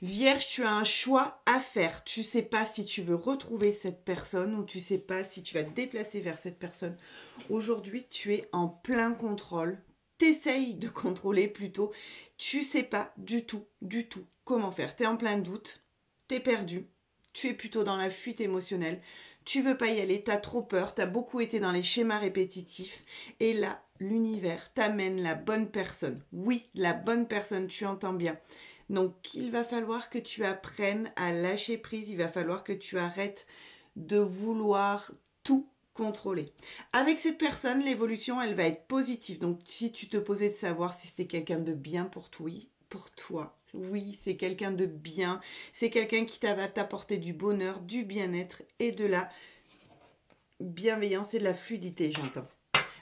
Vierge, tu as un choix à faire. Tu sais pas si tu veux retrouver cette personne ou tu sais pas si tu vas te déplacer vers cette personne. Aujourd'hui, tu es en plein contrôle. T'essayes de contrôler plutôt. Tu sais pas du tout comment faire. T'es en plein doute. T'es perdu. Tu es plutôt dans la fuite émotionnelle. Tu veux pas y aller. T'as trop peur. T'as beaucoup été dans les schémas répétitifs. Et là, l'univers t'amène la bonne personne. Oui, la bonne personne. Tu entends bien. Donc, il va falloir que tu apprennes à lâcher prise, il va falloir que tu arrêtes de vouloir tout contrôler. Avec cette personne, l'évolution, elle va être positive. Donc, si tu te posais de savoir si c'était quelqu'un de bien pour toi, oui, c'est quelqu'un de bien, c'est quelqu'un qui va t'apporter du bonheur, du bien-être et de la bienveillance et de la fluidité, j'entends.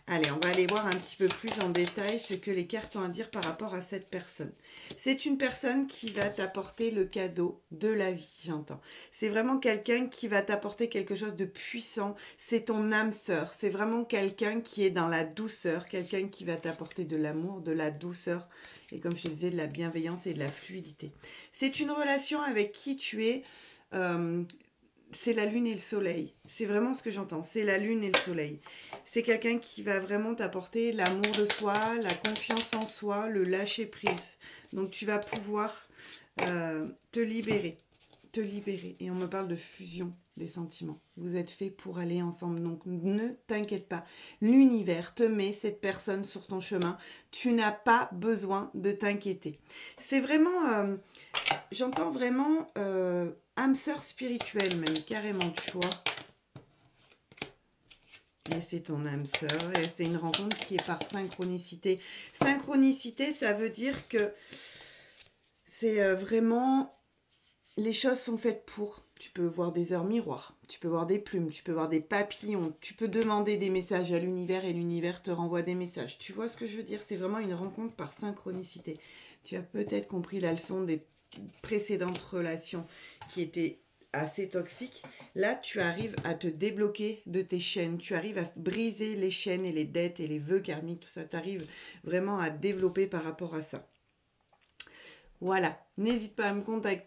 Allez, on va aller voir un petit peu plus en détail ce que les cartes ont à dire par rapport à cette personne. C'est une personne qui va t'apporter le cadeau de la vie, j'entends. C'est vraiment quelqu'un qui va t'apporter quelque chose de puissant. C'est ton âme sœur. C'est vraiment quelqu'un qui est dans la douceur, quelqu'un qui va t'apporter de l'amour, de la douceur et comme je te disais, de la bienveillance et de la fluidité. C'est une relation avec qui tu es... c'est la lune et le soleil. C'est vraiment ce que j'entends. C'est la lune et le soleil. C'est quelqu'un qui va vraiment t'apporter l'amour de soi, la confiance en soi, le lâcher prise. Donc tu vas pouvoir te libérer. Te libérer. Et on me parle de fusion des sentiments. Vous êtes faits pour aller ensemble. Donc ne t'inquiète pas. L'univers te met cette personne sur ton chemin. Tu n'as pas besoin de t'inquiéter. C'est vraiment... j'entends vraiment âme sœur spirituelle même, carrément, tu vois. Et c'est ton âme sœur, et c'est une rencontre qui est par synchronicité. Synchronicité, ça veut dire que c'est vraiment... Les choses sont faites pour. Tu peux voir des heures miroirs, tu peux voir des plumes, tu peux voir des papillons, tu peux demander des messages à l'univers et l'univers te renvoie des messages. Tu vois ce que je veux dire? C'est vraiment une rencontre par synchronicité. Tu as peut-être compris la leçon des précédentes relations qui étaient assez toxiques. Là, tu arrives à te débloquer de tes chaînes, tu arrives à briser les chaînes et les dettes et les vœux karmiques, tout ça. Tu arrives vraiment à développer par rapport à ça. Voilà, n'hésite pas à me contacter.